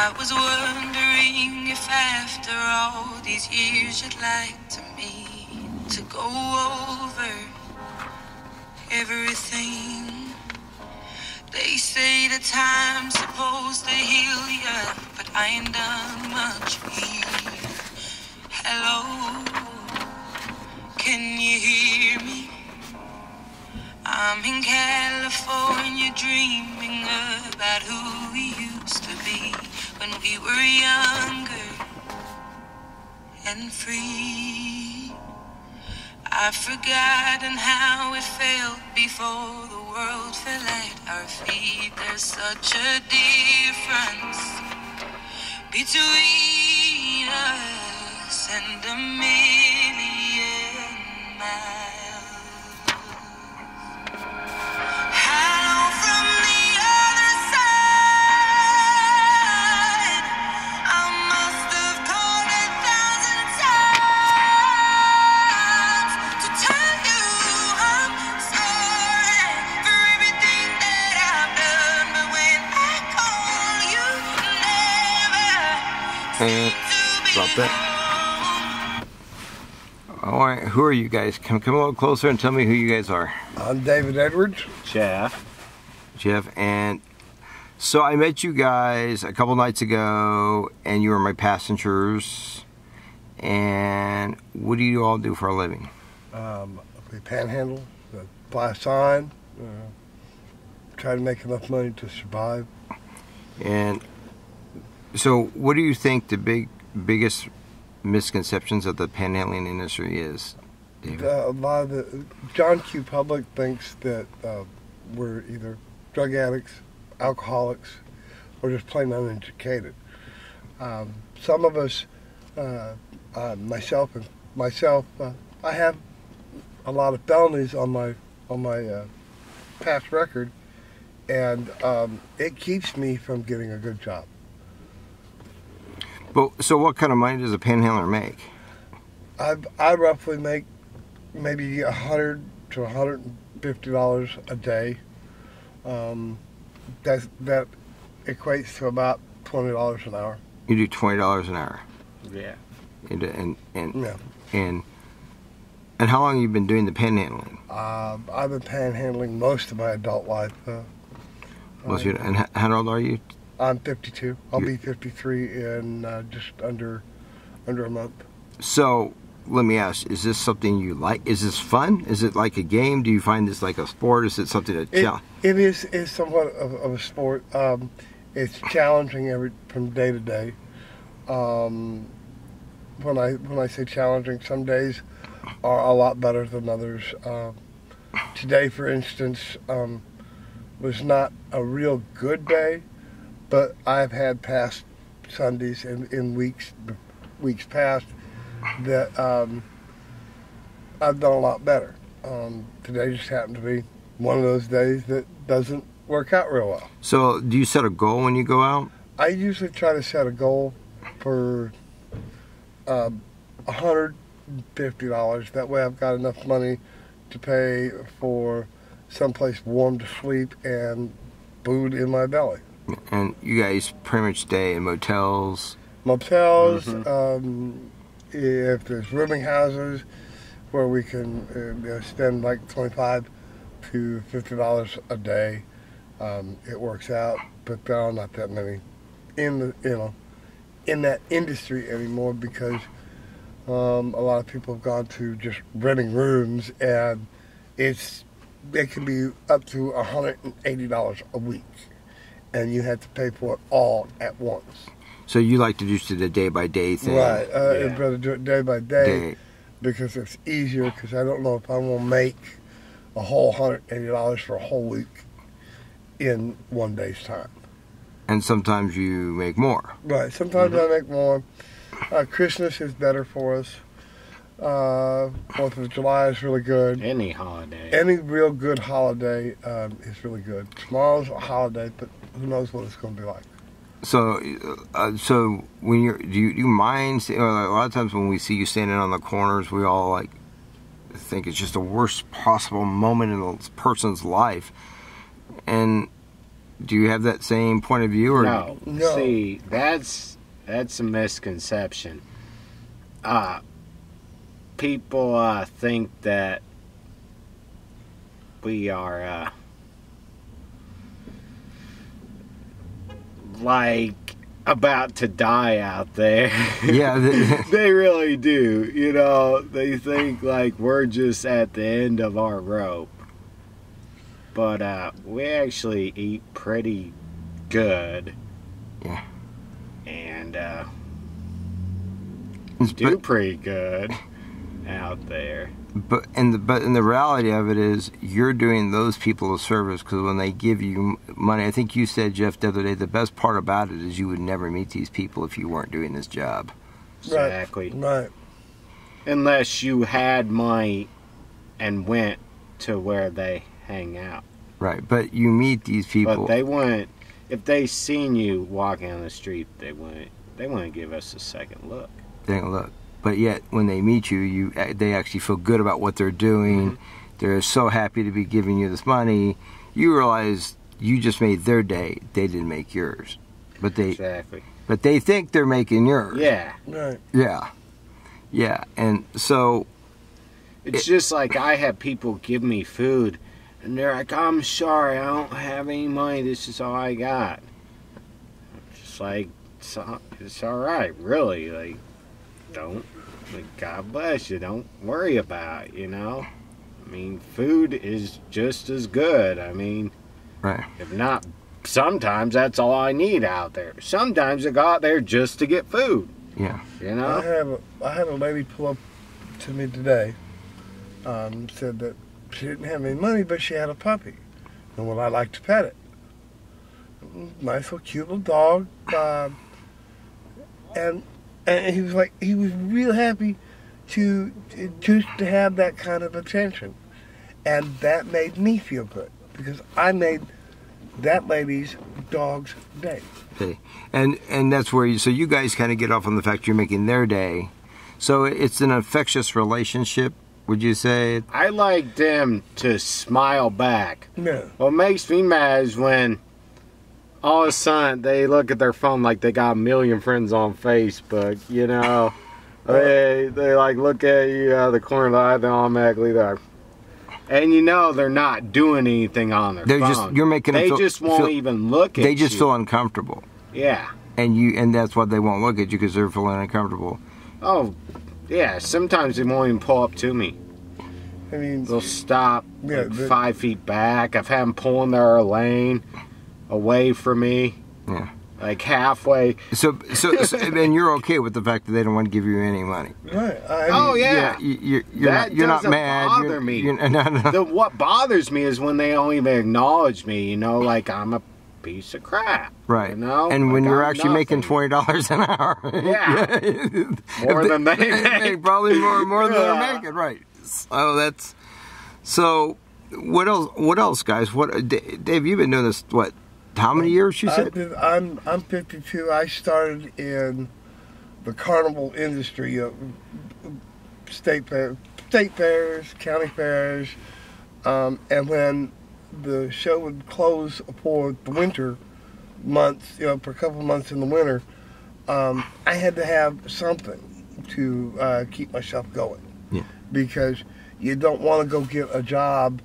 I was wondering if after all these years you'd like to me to go over everything. They say the time's supposed to heal ya, but I ain't done much healing. Hello, can you hear me? I'm in California dreaming about who we used to be when we were younger and free. I've forgotten how it felt before the world fell at our feet. There's such a difference between us and a million miles. Hello from the other side. I must have called 1,000 times to tell you I'm sorry for everything that I've done, but when I call you, never seem to be home. Alright, who are you guys? Come a little closer and tell me who you guys are. I'm David Edwards. Jeff. And so I met you guys a couple nights ago, and you were my passengers. And what do you all do for a living? We panhandle, fly a sign, try to make enough money to survive. And so what do you think the biggest misconceptions of the panhandling industry is, David? A lot of the John Q. Public thinks that we're either drug addicts, alcoholics, or just plain uneducated. Some of us, myself, I have a lot of felonies on my past record, and it keeps me from getting a good job. But so what kind of money does a panhandler make? I roughly make maybe $100 to $150 a day. That equates to about $20 an hour. You do $20 an hour. Yeah. And Yeah. how long have you been doing the panhandling? I've been panhandling most of my adult life. And how old are you? I'm 52. I'll be 53 in just under a month. So let me ask: is this something you like? Is this fun? Is it like a game? Do you find this like a sport? Is it something to challenge? It is somewhat of a sport. It's challenging from day to day. When I say challenging, some days are a lot better than others. Today, for instance, was not a real good day, but I've had past Sundays in weeks past that I've done a lot better. Today just happened to be one of those days that doesn't work out real well. So do you set a goal when you go out? I usually try to set a goal for $150. That way I've got enough money to pay for someplace warm to sleep and food in my belly. And you guys pretty much stay in motels? Motels, if there's rooming houses where we can spend like $25 to $50 a day, it works out. But there are not that many in that industry anymore, because a lot of people have gone to just renting rooms, and it can be up to $180 a week, and you have to pay for it all at once. So you like to do the day-by-day thing? Right. I'd rather do it day by day because it's easier, because I don't know if I'm going to make a whole $180 for a whole week in one day's time. And sometimes you make more. Right. Sometimes I make more. Christmas is better for us. 4th of July is really good. Any holiday. Any real good holiday is really good. Tomorrow's a holiday, but who knows what it's going to be like. So, when do you mind? A lot of times when we see you standing on the corners, we all like think it's just the worst possible moment in a person's life. And Do you have that same point of view? Or No. No. See, that's a misconception. People think that we are like about to die out there. Yeah, they really do. You know, they think like we're just at the end of our rope. But we actually eat pretty good. Yeah. And do pretty good out there. But in the reality of it is, you're doing those people a service, because when they give you money, I think you said, Jeff, the other day, the best part about it is you would never meet these people if you weren't doing this job. Exactly. Right. Unless you had money and went to where they hang out. Right, but you meet these people. But they wouldn't. If they seen you walking on the street, they wouldn't give us a second look. They don't look. But yet, when they meet you, they actually feel good about what they're doing. Mm-hmm. They're so happy to be giving you this money. You realize you just made their day. They didn't make yours. But they exactly. But they think they're making yours. Yeah. Right. Yeah. Yeah. And so it's just like I have people give me food, and they're like, "I'm sorry, I don't have any money. This is all I got." Just like, it's all right, really. Like, God bless you. Don't worry about it, you know. I mean, food is just as good. I mean, right. If not, sometimes that's all I need out there. Sometimes I go out there just to get food. Yeah. You know. I had a lady pull up to me today. Said that she didn't have any money, but she had a puppy, and would I like to pet it? Nice little cute little dog, and he was real happy to have that kind of attention, and that made me feel good because I made that lady's dog's day. Okay, and that's where you guys kind of get off on the fact you're making their day, so it's an infectious relationship. Would you say? I like them to smile back. Yeah. What makes me mad is when all of a sudden they look at their phone like they got a million friends on Facebook, you know. They like look at you out of the corner of the eye, they automatically there. And you know they're not doing anything on their phone. You're making them they just won't even look at you. They just feel uncomfortable. Yeah. And that's why they won't look at you, because they're feeling uncomfortable. Oh, yeah. Sometimes they won't even pull up to me. I mean, they'll stop 5 feet back. I've had them pull in their lane away from me. Yeah. Like halfway. So and you're okay with the fact that they don't want to give you any money. Right. Yeah. You're not mad. Bother me. No. What bothers me is when they don't even acknowledge me. You know, like I'm a piece of crap. Right. You know. And when like you're I'm actually making $20 an hour. Yeah. More than they make. Probably more than they're making. Right. So what else, guys? Dave? You've been doing this how many years? You said I'm 52. I started in the carnival industry of state fairs, county fairs, and when the show would close for the winter months, for a couple of months in the winter, I had to have something to keep myself going. Yeah. Because you don't want to go get a job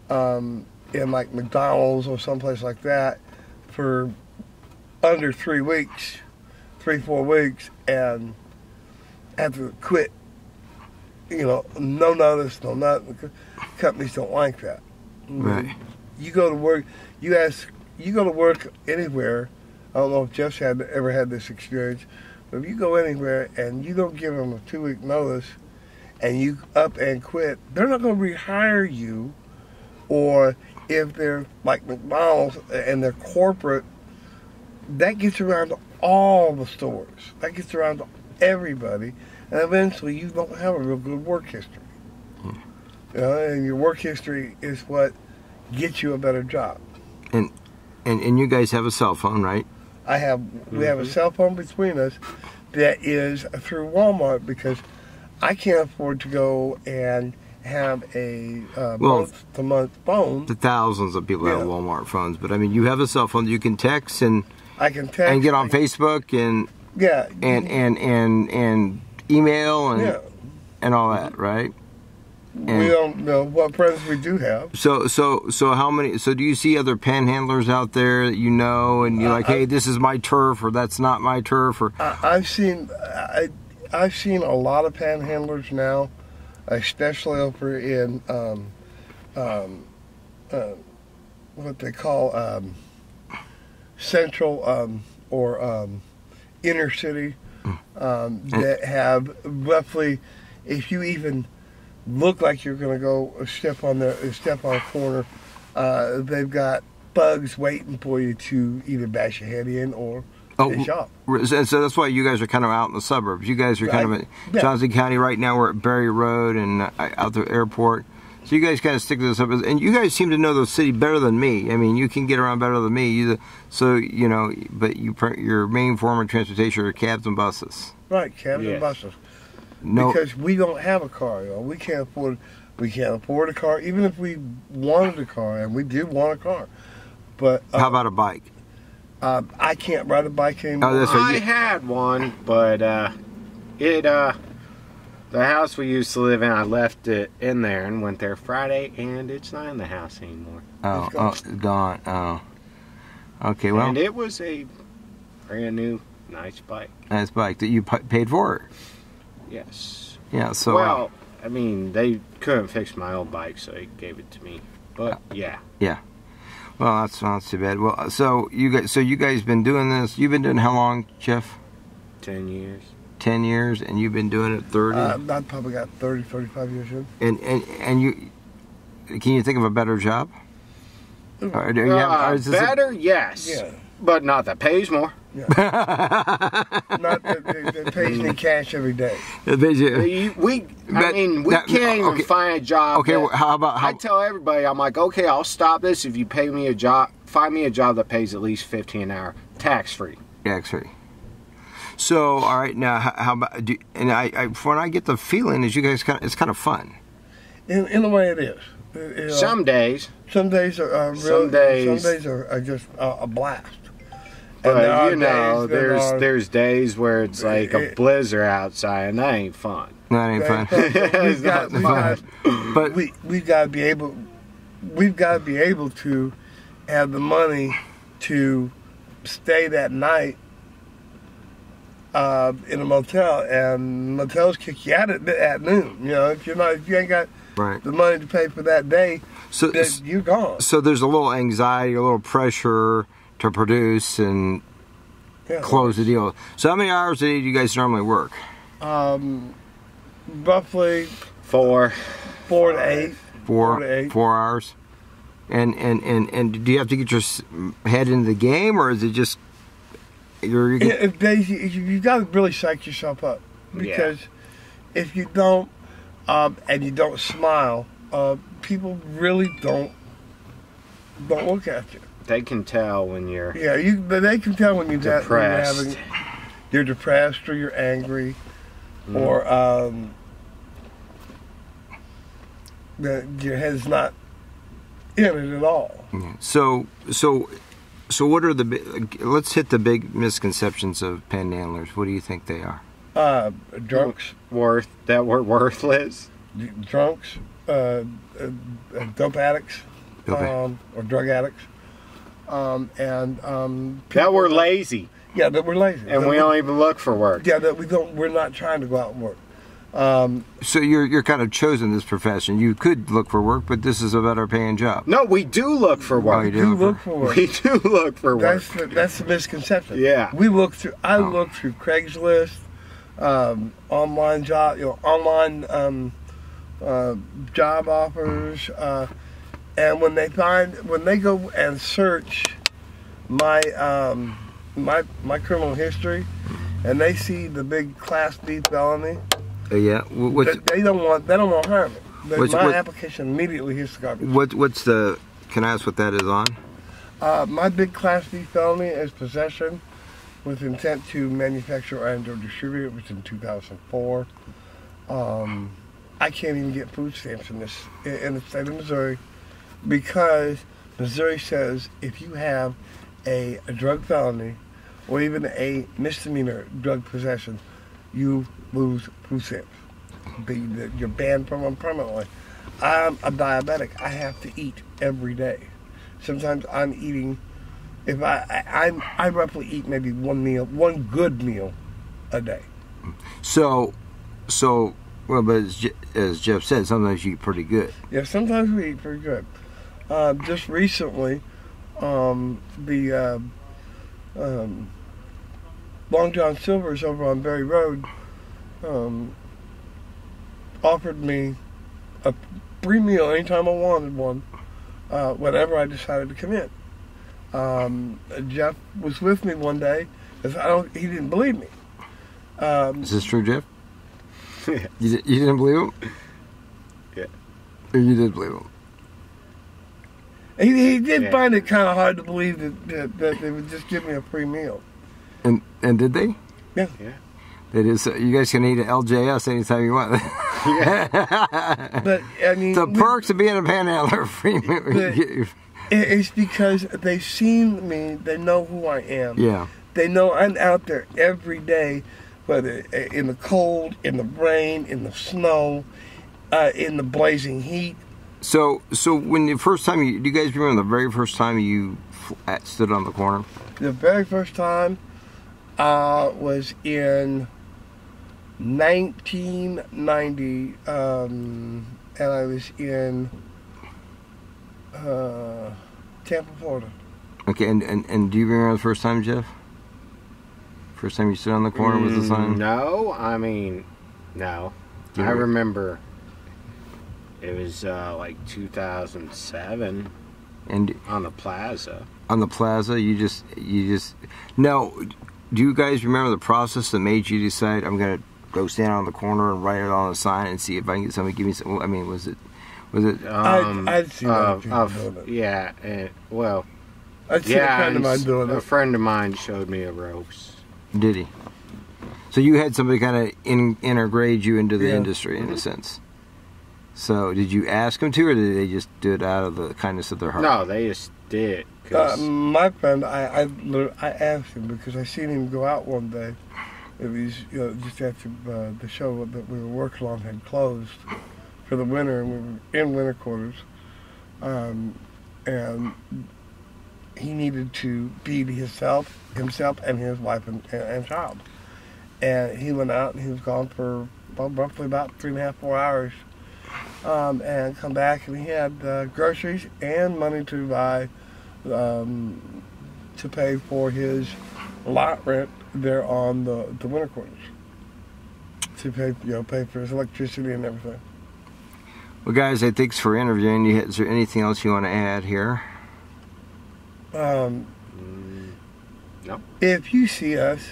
in like McDonald's or someplace like that for under 4 weeks, and have to quit. No notice, no nothing. Companies don't like that. Right. You go to work. You go to work anywhere. I don't know if Jeff's ever had this experience, but if you go anywhere and you don't give them a 2-week notice, and you up and quit, they're not going to rehire you. Or if they're like McDonald's and they're corporate, that gets around to all the stores. That gets around to everybody. And eventually you don't have a real good work history. And your work history is what gets you a better job. And you guys have a cell phone, right? We have a cell phone between us that is through Walmart, because I can't afford to go and have a Well, month-to-month phone. The thousands of people have Yeah. Walmart phones, but I mean, you have a cell phone that you can text and I can text and get on Facebook and Yeah, and email and yeah. and all that, right? We don't know what friends we do have. So how many? So do you see other panhandlers out there that you know, and you're like, hey, this is my turf, or that's not my turf, or I've seen a lot of panhandlers now, especially over in what they call central or inner city that have roughly, if you even look like you're going to go step on a corner, they've got bugs waiting for you to either bash your head in or shop. So that's why you guys are kind of out in the suburbs. You guys are kind of in Yeah. Johnson County right now. We're at Berry Road and out the airport. So you guys kind of stick to the suburbs, and you guys seem to know the city better than me. I mean, you can get around better than me. So you know, but your main form of transportation are cabs and buses. Right, cabs Yes. and buses. No, Because we don't have a car, you know. We can't afford a car, even if we wanted a car, and we did want a car. But how about a bike? I can't ride a bike anymore. Oh, that's right. I had one, but the house we used to live in, I left it in there and went there Friday, and it's not in the house anymore. It's Gone. Oh, okay. Well, And it was a brand new, nice bike. nice bike that you paid for. Yes. Yeah. So Well, I mean, they couldn't fix my old bike, so they gave it to me. But yeah, well, that's not too bad. Well, so you guys been doing this? You've been doing how long, Jeff? 10 years. 10 years, and you've been doing it 30. I've probably got 30, 35 years in. And you can you think of a better job? Or do you have, or is this Better, yes. Yeah. But not that pays more. Not that pays me cash every day. I mean, we can't even find a job. Okay, well, how about I tell everybody, I'm like, okay, I'll stop this if you pay me a job. Find me a job that pays at least $15 an hour, tax free. tax-free? So, all right, now how about? When I get the feeling is you guys it's kind of fun. In a way, it is. Some days, Some days are Some really. days- Some days are just a blast. but there are you know, days that there's days where it's like a blizzard outside, and that ain't fun. That ain't fun. We've got, But we've got to be able to have the money to stay that night in a motel, and motels kick you out at noon. You know, if you ain't got right. the money to pay for that day, So then you're gone. so there's a little anxiety, a little pressure to produce and Yeah. close the deal. So how many hours a day do you guys normally work? Roughly 4. 4 to 8. 4 to 8. 4 hours. And do you have to get your head into the game, or is it just you're You've got to really psych yourself up, because if you don't and you don't smile, people really don't look at you. They can tell when you're They can tell when you're depressed. you're depressed, or you're angry, or that your head's not in it at all. So what are let's hit the big misconceptions of panhandlers. What do you think they are? Drunks, that we're worthless. drunks, dope addicts, or drug addicts, and That we're lazy, yeah, that we're lazy, and we don't even look for work. yeah, that we don't. We're not trying to go out and work. So you're kind of chosen this profession. You could look for work, but this is a better paying job. No, we do look for Oh, work. you Do look for work. We do look for work. That's the misconception. Yeah. We look through. I look through Craigslist, online job, job offers, and when they go and search my my criminal history, and they see the big Class B felony, Yeah. they don't want harm. What's- My what- application immediately hits the garbage. What's the? Can I ask what that is on? My big Class B felony is possession with intent to manufacture and or distribute, which in 2004. I can't even get food stamps in the state of Missouri, because Missouri says if you have a drug felony or even a misdemeanor drug possession, you lose food stamps. You're banned from them permanently. I'm a diabetic. I have to eat every day. Sometimes I'm eating, if I roughly eat maybe one good meal a day. So, well, but as Jeff said, sometimes you eat pretty good. Yeah, sometimes we eat pretty good. Just recently, the Long John Silver's over on Berry Road offered me a free meal anytime I wanted one, whenever I decided to come in. Jeff was with me one day. He didn't believe me. Is this true, Jeff? Yeah. You didn't believe him? Yeah. Or you did believe him? He did find it kind of hard to believe that they would just give me a free meal. And did they? Yeah. Yeah. It is. You guys can eat at LJS anytime you want. But I mean, the perks of being a panhandler, free meal. It's because they've seen me. They know who I am. Yeah. They know I'm out there every day, whether in the cold, in the rain, in the snow, in the blazing heat. So when the first time do you guys remember the very first time you stood on the corner? The very first time was in 1990, and I was in Tampa, Florida. Okay, and do you remember the first time, Jeff? First time you stood on the corner with the sign? No, I mean, no. Yeah. I remember it was like 2007 And on the plaza. on the plaza, you just no. Do you guys remember the process that made you decide I'm gonna go stand on the corner and write it on a sign and see if I can get somebody to give me some? I mean, was it? I'd seen other people doing it. Yeah, well, I'd seen a friend of mine doing a it. friend of mine showed me a ropes. Did he? So you had somebody kind of integrate you into the Yeah. industry in a sense. So did you ask them to, or did they just do it out of the kindness of their heart? No, they just did. 'Cause My friend, I asked him because I seen him go out one day. It was just after the show that we were working on had closed for the winter, and we were in winter quarters, and he needed to feed himself and his wife and child. And he went out and he was gone for roughly about 3.5, 4 hours, and come back, and he had groceries and money to buy. To pay for his lot rent there on the winter quarters, to pay for his electricity and everything. Well, guys, thanks for interviewing. Is there anything else you want to add here? no. If you see us,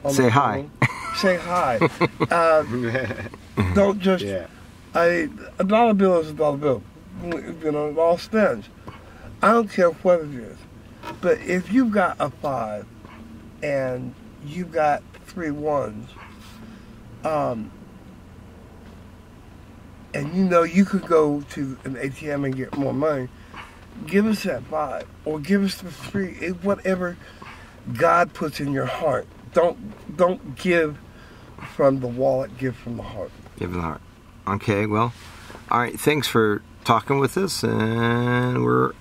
on Say the hi. phone, say hi. Don't just. Yeah. A dollar bill is a dollar bill. It all spends. I don't care what it is. But if you've got a 5 and you've got 3 ones, and you could go to an ATM and get more money, give us that 5 or give us the 3, whatever God puts in your heart. Don't give from the wallet, give from the heart. Give the heart. Okay, well, all right. Thanks for talking with us, and we're